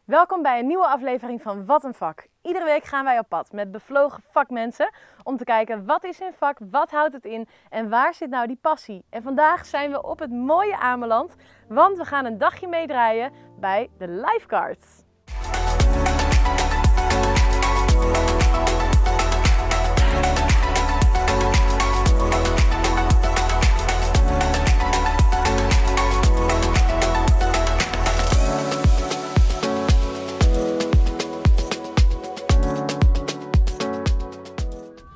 Welkom bij een nieuwe aflevering van Wat een Vak. Iedere week gaan wij op pad met bevlogen vakmensen om te kijken wat is hun vak, wat houdt het in en waar zit nou die passie. En vandaag zijn we op het mooie Ameland, want we gaan een dagje meedraaien bij de lifeguards.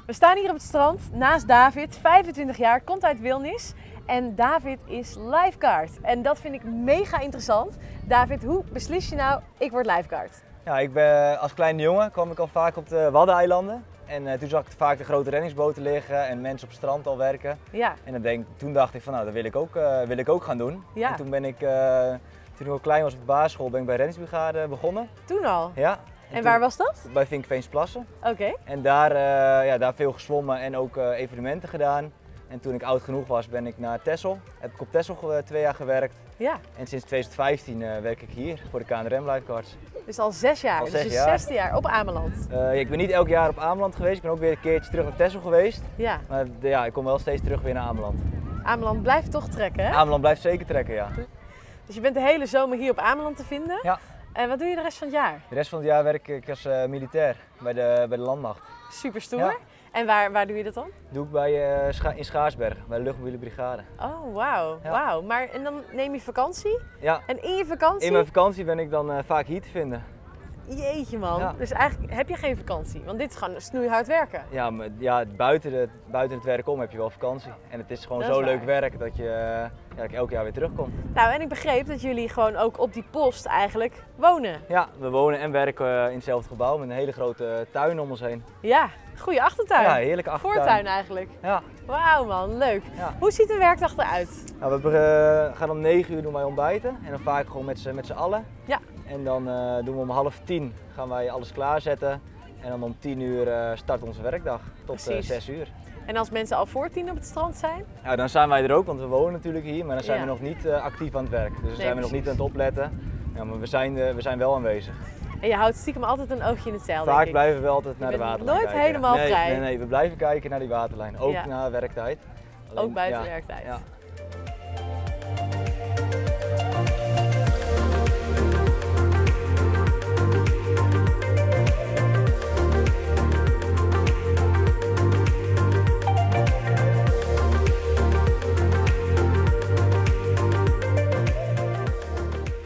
We staan hier op het strand naast David, 25 jaar, komt uit Wilnis. En David is lifeguard. En dat vind ik mega interessant. David, hoe beslis je nou, ik word lifeguard? Ja, als kleine jongen kwam ik al vaak op de Waddeneilanden. En toen zag ik vaak de grote reddingsboten liggen en mensen op het strand al werken. Ja. En toen dacht ik van nou, dat wil ik ook gaan doen. Ja. En toen ben ik, toen ik al klein was op de basisschool, ben ik bij reddingsbrigade begonnen. Toen al? Ja. En waar was dat? Bij Vinkveensplassen. Oké. En daar veel gezwommen en ook evenementen gedaan. En toen ik oud genoeg was, ben ik naar Texel. Heb ik op Texel 2 jaar gewerkt. Ja. En sinds 2015 werk ik hier voor de KNRM Lifeguards. Dus al 6 jaar, Al dus 6 het jaar. 6e jaar op Ameland. Ik ben niet elk jaar op Ameland geweest, ik ben ook weer een keertje terug naar Texel geweest. Ja. Maar ja, ik kom wel steeds terug weer naar Ameland. Ameland blijft toch trekken, hè? Ameland blijft zeker trekken, ja. Dus je bent de hele zomer hier op Ameland te vinden. Ja. En wat doe je de rest van het jaar? De rest van het jaar werk ik als militair bij de landmacht. Super stoer. Ja. En waar doe je dat dan? Doe ik in Schaarsberg, bij de luchtmobiele brigade. Oh, wauw. Ja. Wauw. Maar en dan neem je vakantie? Ja. En in je vakantie? In mijn vakantie ben ik dan vaak hier te vinden. Jeetje man. Ja. Dus eigenlijk heb je geen vakantie, want dit is gewoon snoeihard werken. Ja, maar ja, buiten het werk om heb je wel vakantie. En het is gewoon Dat is zo leuk waar. werk dat ik elk jaar weer terugkom. Nou, en ik begreep dat jullie gewoon ook op die post eigenlijk wonen. Ja, we wonen en werken in hetzelfde gebouw met een hele grote tuin om ons heen. Ja, goede achtertuin. Ja, heerlijke achtertuin. Voortuin eigenlijk. Ja. Wauw man, leuk. Ja. Hoe ziet een werkdag eruit? Nou, we gaan om 9 uur doen wij ontbijten en dan vaak gewoon met z'n allen. Ja. En dan doen we om 9:30 gaan wij alles klaarzetten en dan om 10 uur start onze werkdag tot Precies. 6 uur. En als mensen al voor 10 op het strand zijn? Ja, dan zijn wij er ook, want we wonen natuurlijk hier, maar dan zijn Ja. we nog niet actief aan het werk. Dus dan zijn we nog niet aan precies. het opletten. Ja, maar we zijn wel aanwezig. En je houdt stiekem altijd een oogje in het zeil, Vaak denk ik. blijven we altijd naar de bent waterlijn nooit kijken. helemaal nee, vrij. Nee, we blijven kijken naar die waterlijn, ook Ja. na werktijd. Ook buiten ja, werktijd. Ja.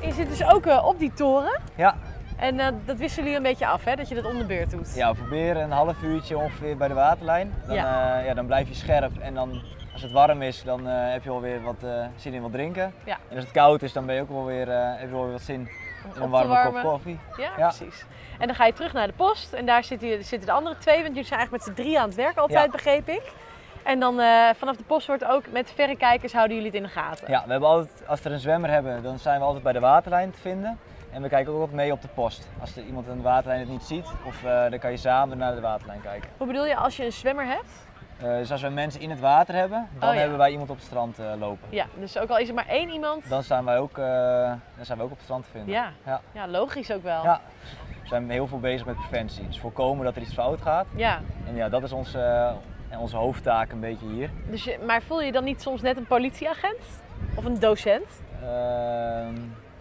Je zit dus ook op die toren. Ja. En dat wisselen jullie een beetje af, hè? Dat je dat om de beurt doet. Ja, we proberen een half uurtje ongeveer bij de waterlijn. Dan, dan blijf je scherp en dan, als het warm is, dan heb je alweer wat zin in wat drinken. Ja. En als het koud is, dan ben je ook wel weer, heb je wel weer wat zin in te een warme warmen. kop koffie. Ja, Ja. precies. En dan ga je terug naar de post en daar zitten de andere 2, want jullie zijn eigenlijk met z'n 3 aan het werken altijd, Ja. begreep ik. En dan vanaf de post wordt ook met verrekijkers houden jullie het in de gaten. Ja, we hebben altijd, als we er een zwemmer hebben, dan zijn we altijd bij de waterlijn te vinden. En we kijken ook altijd mee op de post. Als er iemand aan de waterlijn het niet ziet, of dan kan je samen naar de waterlijn kijken. Hoe bedoel je als je een zwemmer hebt? Dus als we mensen in het water hebben, dan Oh, ja. hebben wij iemand op het strand lopen. Ja, dus ook al is er maar 1 iemand. Dan zijn wij ook op het strand te vinden. Ja. Ja. Ja, logisch ook wel. Ja. We zijn heel veel bezig met preventie. Dus voorkomen dat er iets fout gaat. Ja. En ja, dat is onze hoofdtaak een beetje hier. Dus maar voel je dan niet soms net een politieagent? Of een docent?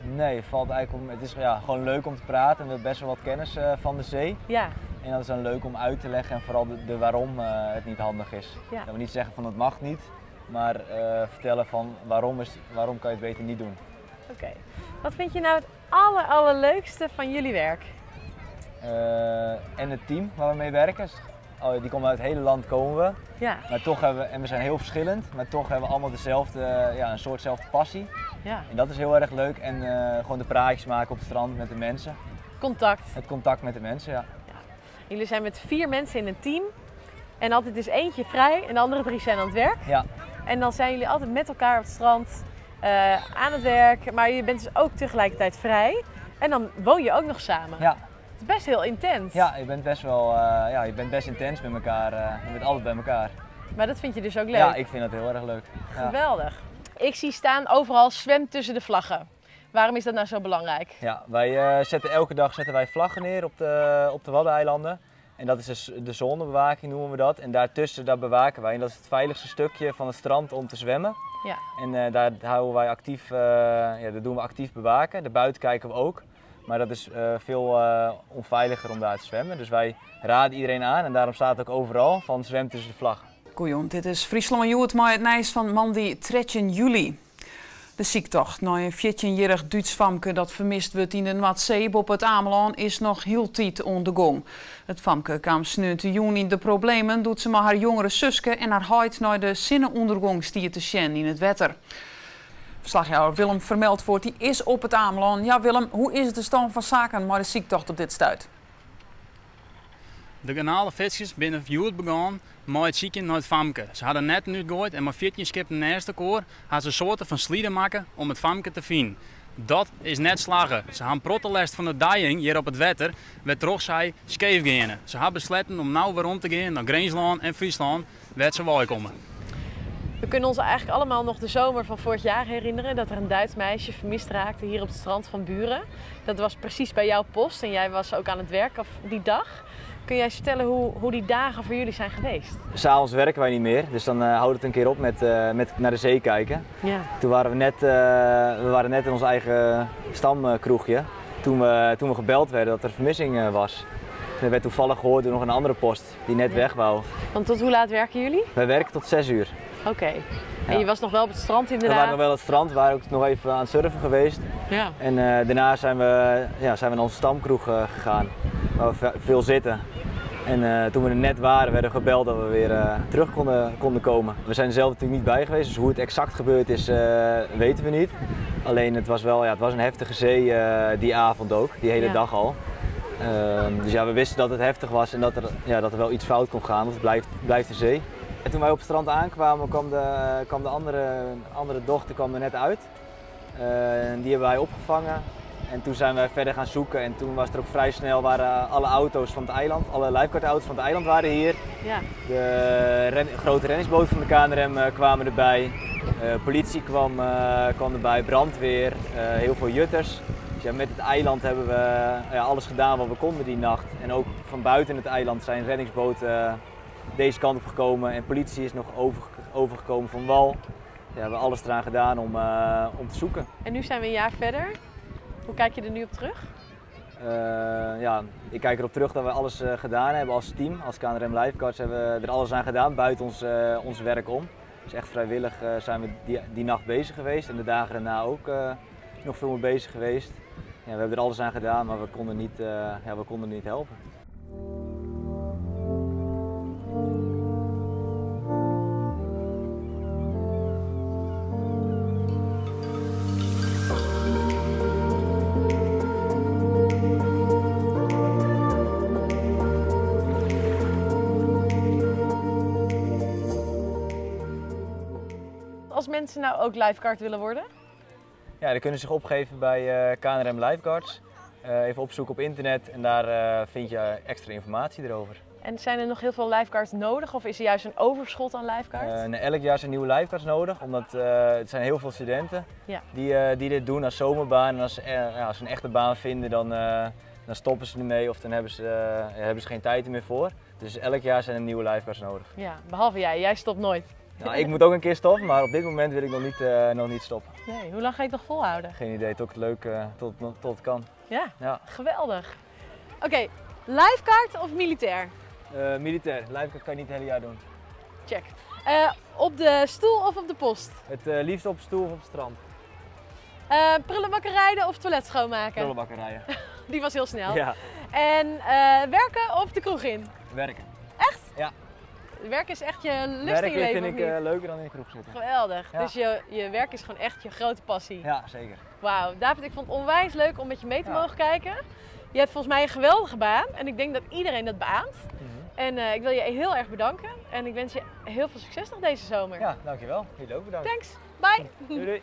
Nee, valt eigenlijk om. Het is gewoon leuk om te praten en we hebben best wel wat kennis van de zee. Ja. En dat is dan leuk om uit te leggen en vooral de waarom het niet handig is. Ja. Dat we niet zeggen van het mag niet, maar vertellen van waarom kan je het beter niet doen. Oké. Wat vind je nou het allerleukste van jullie werk? En het team waar we mee werken. Die komen uit het hele land komen we. Ja. Maar toch we zijn heel verschillend, maar toch hebben we allemaal een soortzelfde passie. Ja. En dat is heel erg leuk en gewoon de praatjes maken op het strand met de mensen. Contact. Het contact met de mensen, ja. Jullie zijn met 4 mensen in een team. En altijd is eentje vrij en de andere 3 zijn aan het werk. Ja, En dan zijn jullie altijd met elkaar op het strand aan het werk. Maar je bent dus ook tegelijkertijd vrij. En dan woon je ook nog samen. ja. Het is best heel intens. Ja, je bent best intens met elkaar. Je bent altijd bij elkaar. Maar dat vind je dus ook leuk. Ja, ik vind dat heel erg leuk. Ja. Geweldig. Ik zie staan overal zwem tussen de vlaggen. Waarom is dat nou zo belangrijk? Ja, wij zetten elke dag vlaggen neer op de Waddeneilanden. En dat is dus de zonnebewaking noemen we dat. En daartussen dat bewaken wij. En dat is het veiligste stukje van het strand om te zwemmen. Ja. En daar houden wij actief, dat doen we actief bewaken. Daarbuiten kijken we ook. Maar dat is veel onveiliger om daar te zwemmen. Dus wij raden iedereen aan en daarom staat het ook overal van zwem tussen de vlaggen. Goeie, dit is Friesland Joet maar het nieuws van Mandy 3 juli. De ziektocht naar een 14-jarig Duits famke dat vermist wordt in de Noordzee op het Ameland is nog heel tijd on de gang. Het famke kwam 19 juni de problemen doet ze maar haar jongere zuske en haar huid naar de zinnenondergang stier te sjen in het wetter. Verslagjouwer Willem Vermeldvoort die is op het Ameland. Ja Willem, hoe is de stand van zaken maar de ziektocht op dit stuit? De kanalen visjes binnen Joet begonnen met het zieken naar het famke. Ze hadden net nu gegooid en maar 14 skippen naast elkaar hadden ze soorten van slieden maken om het famke te vinden. Dat is net slagen. Ze hebben protest van de dying hier op het wetter, werd toch zij scheef gaan. Ze hebben besloten om nou weer rond te gaan naar Greensland en Friesland, waar ze wel komen. We kunnen ons eigenlijk allemaal nog de zomer van vorig jaar herinneren dat er een Duits meisje vermist raakte hier op het strand van Buren. Dat was precies bij jouw post en jij was ook aan het werk die dag. Kun jij vertellen hoe die dagen voor jullie zijn geweest? S'avonds werken wij niet meer, dus dan houdt het een keer op met naar de zee kijken. Ja. Toen waren we waren net in ons eigen stamkroegje toen we gebeld werden dat er vermissing was. Er werd toevallig gehoord door nog een andere post die net weg wou. Want tot hoe laat werken jullie? Wij werken tot 6 uur. Oké. En je was nog wel op het strand inderdaad? We waren nog wel op het strand, we waren ook nog even aan het surfen geweest. Ja. En daarna zijn we naar onze stamkroeg gegaan, waar we veel zitten. En toen we er net waren, werden we gebeld dat we weer terug konden komen. We zijn er zelf natuurlijk niet bij geweest, dus hoe het exact gebeurd is, weten we niet. Alleen het was wel een heftige zee die avond ook, die hele dag al. Dus ja, we wisten dat het heftig was en dat er wel iets fout kon gaan, want het blijft de zee. En toen wij op het strand aankwamen, kwam de andere dochter er net uit. Die hebben wij opgevangen. En toen zijn we verder gaan zoeken en toen was er ook vrij snel waren alle auto's van het eiland, alle lifeguardauto's van het eiland waren hier. Ja. De grote reddingsboten van de KNRM kwamen erbij, politie kwam erbij, brandweer, heel veel jutters. Dus ja, met het eiland hebben we alles gedaan wat we konden die nacht. En ook van buiten het eiland zijn reddingsboten deze kant op gekomen en politie is nog overgekomen van wal. Ja, we hebben alles eraan gedaan om te zoeken. En nu zijn we een jaar verder. Hoe kijk je er nu op terug? Ik kijk erop terug dat we alles gedaan hebben als team. Als KNRM Lifeguards hebben we er alles aan gedaan buiten ons werk om. Dus echt vrijwillig zijn we die nacht bezig geweest en de dagen daarna ook nog veel mee bezig geweest. Ja, we hebben er alles aan gedaan, maar we konden niet helpen. Als mensen nou ook lifeguard willen worden? Ja, dan kunnen ze zich opgeven bij KNRM Lifeguards. Even opzoeken op internet en daar vind je extra informatie erover. En zijn er nog heel veel lifeguards nodig of is er juist een overschot aan lifeguards? Elk jaar zijn nieuwe lifeguards nodig, omdat er zijn heel veel studenten die dit doen als zomerbaan. En als ze een echte baan vinden, dan stoppen ze ermee of dan hebben ze geen tijd meer voor. Dus elk jaar zijn er nieuwe lifeguards nodig. Ja, behalve jij stopt nooit. Nou, ik moet ook een keer stoppen, maar op dit moment wil ik nog niet stoppen. Nee, hoe lang ga je het nog volhouden? Geen idee, toch leuk tot het kan. Ja, geweldig. Oké, lifeguard of militair? Militair, lifeguard kan je niet het hele jaar doen. Check. Op de stoel of op de post? Het liefst op stoel of op het strand. Prullenbakken rijden of toilet schoonmaken? Prullenbakken rijden. Die was heel snel. Ja. En werken of de kroeg in? Werken. Echt? Ja. Werken is echt je lust in je leven, vind ik of niet? leuker dan in de kroeg zitten. Geweldig. Ja. Dus je werk is gewoon echt je grote passie. Ja, zeker. Wauw. David, ik vond het onwijs leuk om met je mee te mogen kijken. Je hebt volgens mij een geweldige baan en ik denk dat iedereen dat beaamt. En ik wil je heel erg bedanken en ik wens je heel veel succes nog deze zomer. Ja, dankjewel. Jullie ook bedankt. Thanks. Bye. Doei doei.